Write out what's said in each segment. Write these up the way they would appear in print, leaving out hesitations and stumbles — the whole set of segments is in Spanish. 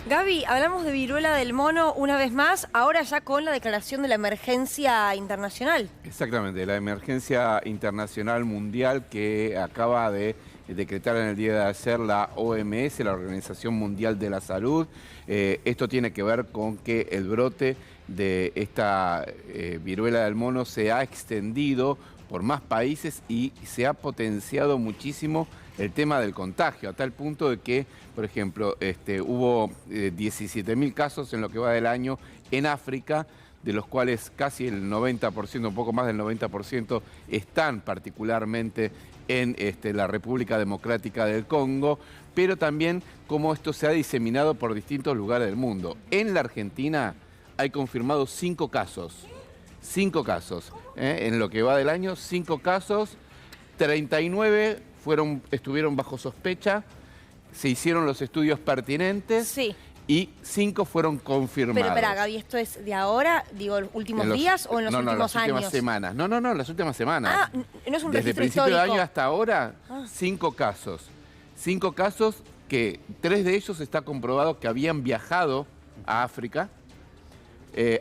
Gaby, hablamos de viruela del mono una vez más, ahora ya con la declaración de la emergencia internacional. Exactamente, la emergencia internacional mundial que acaba de decretar en el día de ayer la OMS, la Organización Mundial de la Salud. Esto tiene que ver con que el brote de esta viruela del mono se ha extendido por más países y se ha potenciado muchísimo el tema del contagio, a tal punto de que, por ejemplo, hubo 17.000 casos en lo que va del año en África, de los cuales casi el 90%, un poco más del 90%, están particularmente en la República Democrática del Congo, pero también cómo esto se ha diseminado por distintos lugares del mundo. En la Argentina hay confirmados 5 casos. 5 casos. En lo que va del año, 5 casos, 39 estuvieron bajo sospecha, se hicieron los estudios pertinentes. Sí. Y 5 fueron confirmados. Pero espera, Gaby, ¿esto es de ahora, digo, los últimos días o en los últimos años? No, las últimas semanas. No, las últimas semanas. Ah, no es un Desde registro principio de histórico. año hasta ahora, 5 casos. 5 casos que 3 de ellos está comprobado que habían viajado a África.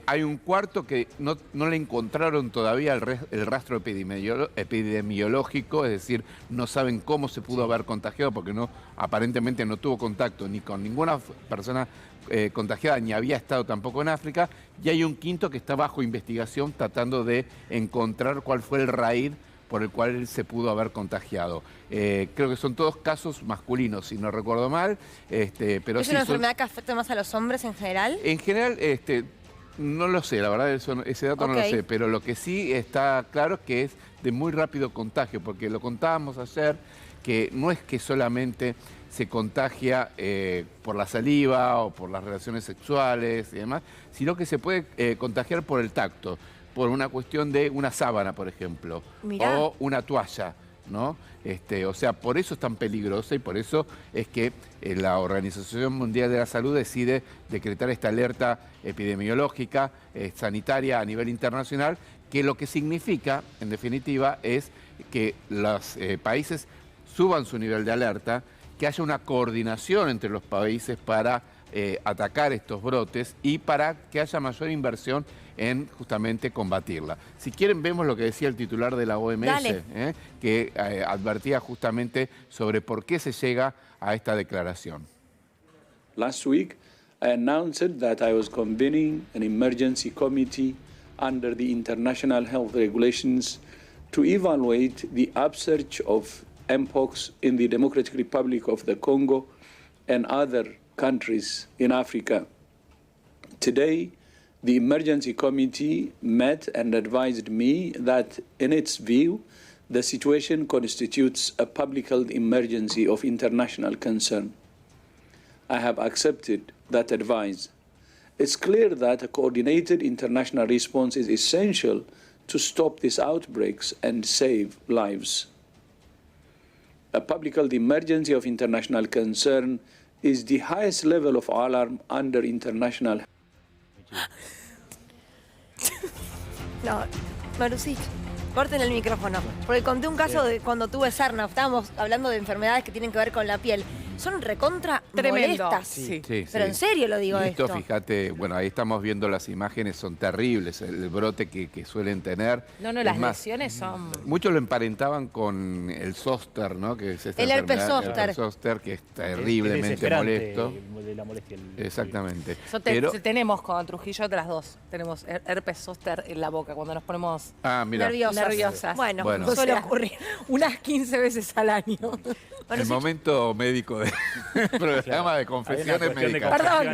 Hay un cuarto que no le encontraron todavía el rastro epidemiológico, es decir, no saben cómo se pudo haber contagiado porque aparentemente no tuvo contacto ni con ninguna persona contagiada, ni había estado tampoco en África. Y hay un quinto que está bajo investigación tratando de encontrar cuál fue el raíz por el cual él se pudo haber contagiado. Creo que son todos casos masculinos, si no recuerdo mal. Pero ¿Es una enfermedad que afecta más a los hombres en general? En general, no lo sé, la verdad ese dato no lo sé, pero lo que sí está claro es que es de muy rápido contagio, porque lo contábamos ayer, que no es que solamente se contagia por la saliva o por las relaciones sexuales y demás, sino que se puede contagiar por el tacto, por una cuestión de una sábana, por ejemplo, o una toalla, ¿no? O sea, por eso es tan peligrosa y por eso es que la Organización Mundial de la Salud decide decretar esta alerta epidemiológica, sanitaria a nivel internacional, que lo que significa, en definitiva, es que los países suban su nivel de alerta, que haya una coordinación entre los países para atacar estos brotes y para que haya mayor inversión en justamente combatirla. Si quieren, vemos lo que decía el titular de la OMS, que advertía justamente sobre por qué se llega a esta declaración. Last week, I announced that I was convening an emergency committee under the international health regulations to evaluate the upsurge of mpox in the Democratic Republic of the Congo and other countries in Africa. Today, the emergency committee met and advised me that, in its view, the situation constitutes a public health emergency of international concern. I have accepted that advice. It's clear that a coordinated international response is essential to stop these outbreaks and save lives. A public health emergency of international concern is the highest level of alarm under international. No, Marusic, corten el micrófono, porque conté un caso de cuando tuve sarna, estábamos hablando de enfermedades que tienen que ver con la piel. Son recontra molestas. Sí, pero en serio lo digo esto. Fíjate, bueno, ahí estamos viendo las imágenes, son terribles, el brote que suelen tener. No, las lesiones son... Muchos lo emparentaban con el zóster, ¿no? Que es esta el herpes enfermedad, zóster. El herpes zóster, que es terriblemente molesto. De la molestia. Exactamente. Tenemos con Trujillo las dos. Tenemos herpes zóster en la boca cuando nos ponemos nerviosas. Bueno, suele ocurrir. Unas 15 veces al año. El momento médico del programa de confesiones médicas. Perdón.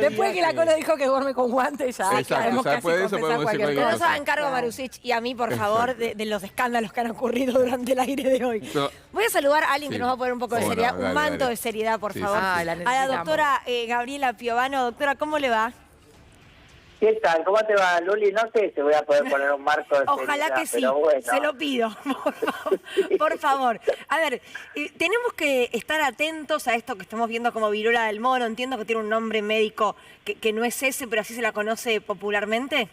Después que la Colo dijo que duerme con guantes, ya exacto, casi eso podemos decir cualquier Nos cosa. hagan cargo, Marusic, y a mí, por favor, de los escándalos que han ocurrido durante el aire de hoy. Voy a saludar a alguien que nos va a poner un poco de seriedad, un manto de seriedad, por favor. A la doctora Gabriela Piovano. Doctora, ¿cómo le va? ¿Qué tal? ¿Cómo te va, Luli? No sé si voy a poder poner un marco de Ojalá seriedad, que sí, pero bueno. se lo pido, por favor. A ver, tenemos que estar atentos a esto que estamos viendo como viruela del mono. Entiendo que tiene un nombre médico que no es ese, pero así se la conoce popularmente.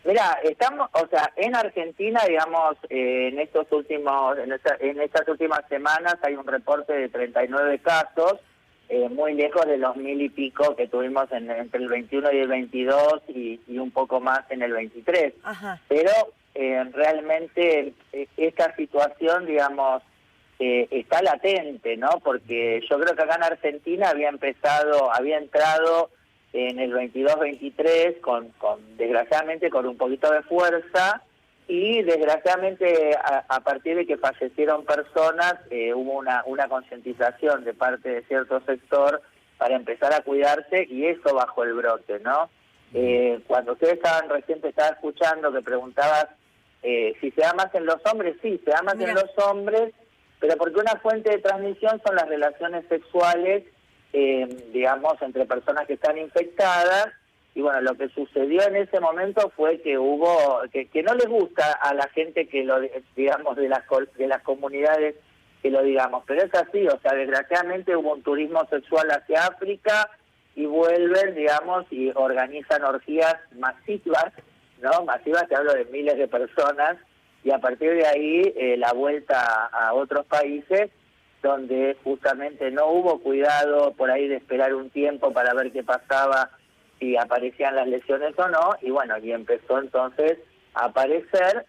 Mira, estamos, o sea, en Argentina, digamos, en estas últimas semanas hay un reporte de 39 casos muy lejos de los 1000 y pico que tuvimos entre el 21 y el 22 y un poco más en el 23. Ajá. Pero realmente esta situación, digamos, está latente, ¿no? Porque yo creo que acá en Argentina había entrado en el 22-23 con desgraciadamente con un poquito de fuerza, y desgraciadamente a partir de que fallecieron personas hubo una concientización de parte de cierto sector para empezar a cuidarse, y eso bajó el brote, ¿no? Cuando ustedes recién te estaba escuchando que preguntabas si se da más en los hombres, sí, se da más en los hombres, pero porque una fuente de transmisión son las relaciones sexuales, digamos, entre personas que están infectadas. Y bueno, lo que sucedió en ese momento fue que hubo, que no les gusta a la gente que lo, digamos, de las comunidades que lo digamos, pero es así, o sea, desgraciadamente hubo un turismo sexual hacia África y vuelven, digamos, y organizan orgías masivas, ¿no? Masivas, te hablo de miles de personas, y a partir de ahí la vuelta a otros países donde justamente no hubo cuidado por ahí de esperar un tiempo para ver qué pasaba, si aparecían las lesiones o no, y bueno, y empezó entonces a aparecer,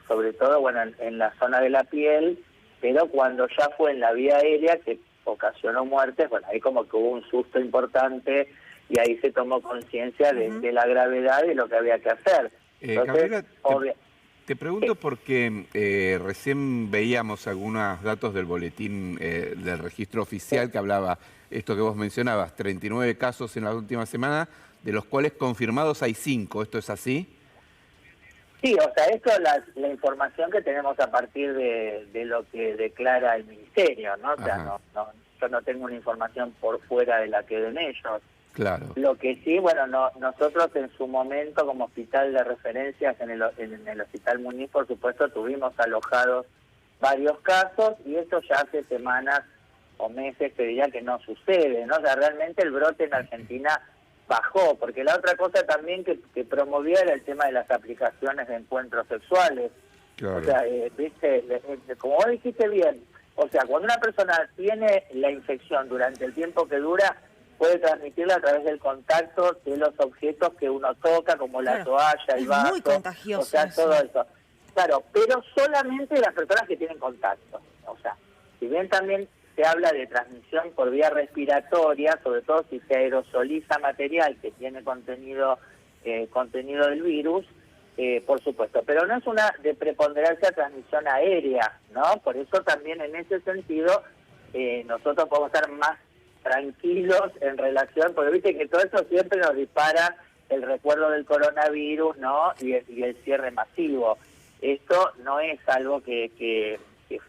sobre todo, bueno, en la zona de la piel, pero cuando ya fue en la vía aérea, que ocasionó muertes, bueno, ahí como que hubo un susto importante, y ahí se tomó conciencia de la gravedad y lo que había que hacer. Entonces, Gabriela, te pregunto porque recién veíamos algunos datos del boletín del registro oficial que hablaba esto que vos mencionabas, 39 casos en la última semana, de los cuales confirmados hay 5. ¿Esto es así? Sí, o sea, esto es la información que tenemos a partir de lo que declara el Ministerio, ¿no? O sea, yo no tengo una información por fuera de la que den ellos. Claro. Lo que sí, bueno, nosotros en su momento como hospital de referencias en el Hospital Muñiz, por supuesto, tuvimos alojados varios casos, y esto ya hace semanas o meses que diría que no sucede, ¿no? O sea, realmente el brote en Argentina bajó, porque la otra cosa también que promovía era el tema de las aplicaciones de encuentros sexuales. Claro. O sea, viste, como vos dijiste bien, o sea, cuando una persona tiene la infección durante el tiempo que dura, puede transmitirla a través del contacto de los objetos que uno toca, como la toalla, el vaso, muy contagioso, o sea, todo eso. Claro, pero solamente las personas que tienen contacto. O sea, si bien también se habla de transmisión por vía respiratoria, sobre todo si se aerosoliza material que tiene contenido del virus, por supuesto, pero no es una de preponderancia transmisión aérea, ¿no? Por eso también en ese sentido nosotros podemos estar más tranquilos en relación, porque viste que todo eso siempre nos dispara el recuerdo del coronavirus, ¿no? Y el cierre masivo. Esto no es algo que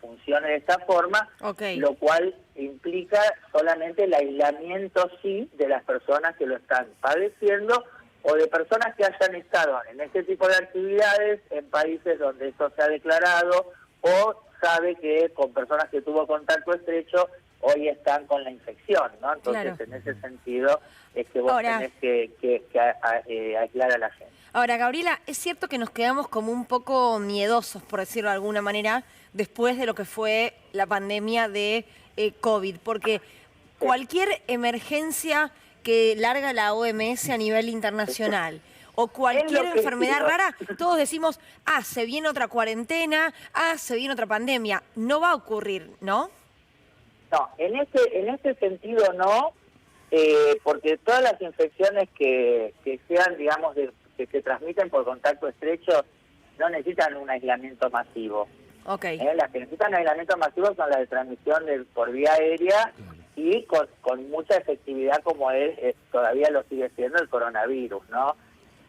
funcione de esta forma, lo cual implica solamente el aislamiento, sí, de las personas que lo están padeciendo, o de personas que hayan estado en este tipo de actividades en países donde esto se ha declarado, o sabe que con personas que tuvo contacto estrecho hoy están con la infección, ¿no? Entonces, en ese sentido, es que vos tenés que aislar a la gente. Ahora, Gabriela, es cierto que nos quedamos como un poco miedosos, por decirlo de alguna manera, después de lo que fue la pandemia de COVID, porque cualquier emergencia que larga la OMS a nivel internacional, o cualquier enfermedad rara, todos decimos, se viene otra cuarentena, se viene otra pandemia. No va a ocurrir, ¿no? No, en este sentido no, porque todas las infecciones que sean, digamos, que se transmiten por contacto estrecho no necesitan un aislamiento masivo. Las que necesitan aislamiento masivo son las de transmisión por vía aérea y con mucha efectividad, como todavía lo sigue siendo el coronavirus, ¿no?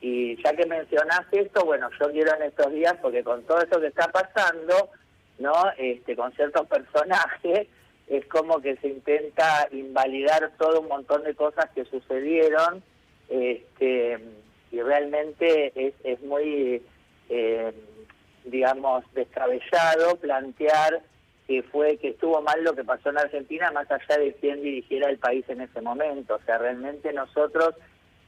Y ya que mencionaste esto, bueno, yo quiero en estos días, porque con todo eso que está pasando, ¿no? Con ciertos personajes, es como que se intenta invalidar todo un montón de cosas que sucedieron, y realmente es muy, digamos, descabellado plantear que estuvo mal lo que pasó en Argentina, más allá de quién dirigiera el país en ese momento. O sea, realmente nosotros,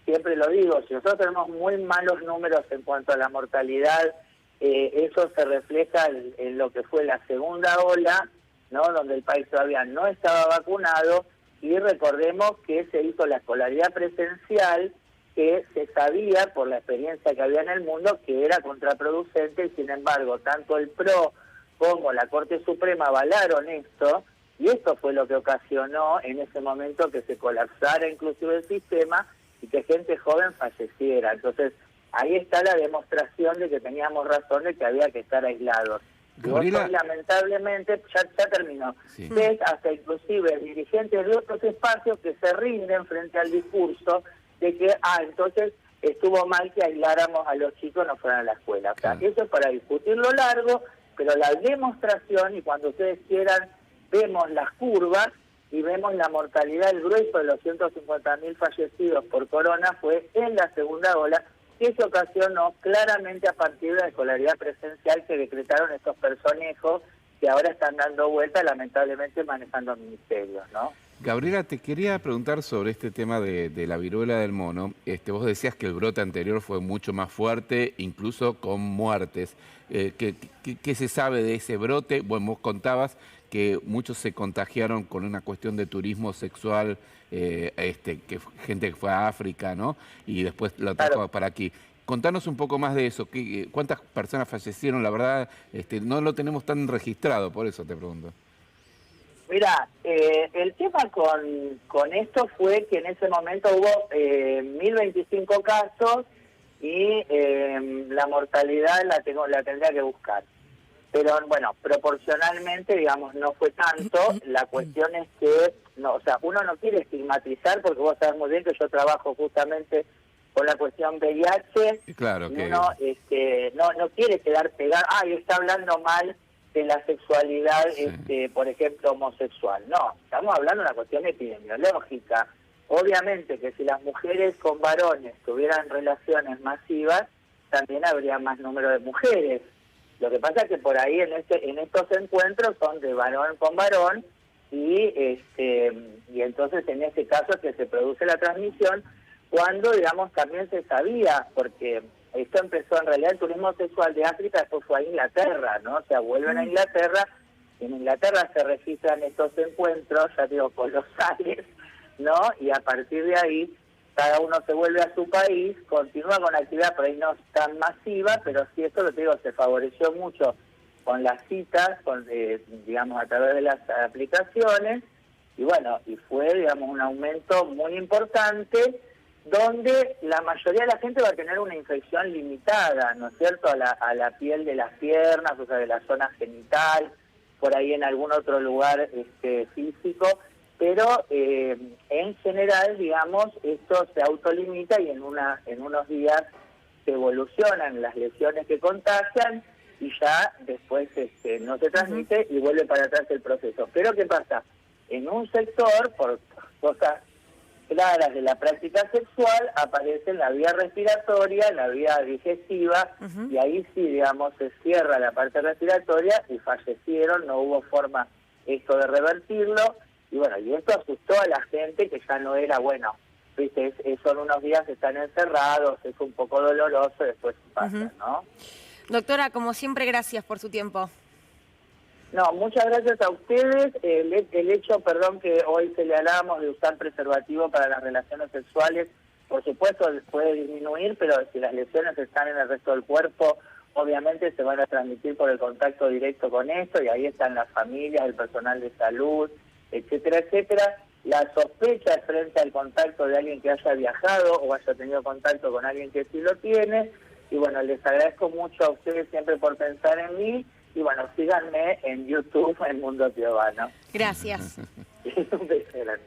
siempre lo digo, si nosotros tenemos muy malos números en cuanto a la mortalidad, eso se refleja en lo que fue la segunda ola, ¿no? Donde el país todavía no estaba vacunado, y recordemos que se hizo la escolaridad presencial, que se sabía por la experiencia que había en el mundo que era contraproducente, y sin embargo tanto el PRO como la Corte Suprema avalaron esto, y esto fue lo que ocasionó en ese momento que se colapsara inclusive el sistema y que gente joven falleciera. Entonces ahí está la demostración de que teníamos razón de que había que estar aislados. Y vos, lamentablemente, ya terminó. Sí. Ves hasta inclusive dirigentes de otros espacios que se rinden frente al discurso de que, entonces estuvo mal que aisláramos a los chicos, no fueran a la escuela. O sea, eso es para discutirlo largo, pero la demostración, y cuando ustedes quieran, vemos las curvas y vemos la mortalidad, el grueso de los 150.000 fallecidos por corona fue en la segunda ola, que se ocasionó claramente a partir de la escolaridad presencial que decretaron estos personejos que ahora están dando vuelta, lamentablemente manejando ministerios, ¿no? Gabriela, te quería preguntar sobre este tema de la viruela del mono. Vos decías que el brote anterior fue mucho más fuerte, incluso con muertes. ¿Qué se sabe de ese brote? Bueno, vos contabas que muchos se contagiaron con una cuestión de turismo sexual, que gente que fue a África, ¿no? Y después lo trajo para aquí. Contanos un poco más de eso. ¿Cuántas personas fallecieron? La verdad, no lo tenemos tan registrado, por eso te pregunto. Mira, el tema con esto fue que en ese momento hubo 1.025 casos y la mortalidad la tendría que buscar. Pero bueno, proporcionalmente, digamos, no fue tanto. La cuestión es que, no, o sea, uno no quiere estigmatizar, porque vos sabés muy bien que yo trabajo justamente con la cuestión VIH. Claro, y uno no quiere quedar pegado, está hablando mal de la sexualidad, sí. Por ejemplo, homosexual. No, estamos hablando de una cuestión epidemiológica. Obviamente que si las mujeres con varones tuvieran relaciones masivas, también habría más número de mujeres. Lo que pasa es que por ahí en estos encuentros son de varón con varón y entonces en ese caso es que se produce la transmisión, cuando, digamos, también se sabía, porque esto empezó en realidad el turismo sexual de África, después fue a Inglaterra, ¿no? O sea, vuelven a Inglaterra, en Inglaterra se registran estos encuentros, ya digo, colosales, ¿no? Y a partir de ahí, cada uno se vuelve a su país, continúa con actividad, por ahí no tan masiva, pero sí, esto lo te digo, se favoreció mucho con las citas, digamos, a través de las aplicaciones, y bueno, y fue, digamos, un aumento muy importante, donde la mayoría de la gente va a tener una infección limitada, ¿no es cierto?, a la piel de las piernas, o sea, de la zona genital, por ahí en algún otro lugar físico, pero en general, digamos, esto se autolimita y en unos días se evolucionan las lesiones que contagian y ya después no se transmite y vuelve para atrás el proceso. Pero ¿qué pasa? En un sector, por cosas claras de la práctica sexual, aparece en la vía respiratoria, en la vía digestiva, y ahí sí, digamos, se cierra la parte respiratoria y fallecieron, no hubo forma esto de revertirlo, y bueno, y esto asustó a la gente, que ya no era, bueno, viste, son unos días que están encerrados, es un poco doloroso, después pasa, ¿no? Doctora, como siempre, gracias por su tiempo. No, muchas gracias a ustedes. El hecho, que hoy se le hablamos de usar preservativo para las relaciones sexuales, por supuesto puede disminuir, pero si las lesiones están en el resto del cuerpo, obviamente se van a transmitir por el contacto directo con esto, y ahí están las familias, el personal de salud, etcétera, etcétera. La sospecha frente al contacto de alguien que haya viajado o haya tenido contacto con alguien que sí lo tiene, y bueno, les agradezco mucho a ustedes siempre por pensar en mí. Y bueno, síganme en YouTube, en Mundo Piovano. Gracias. Un beso grande.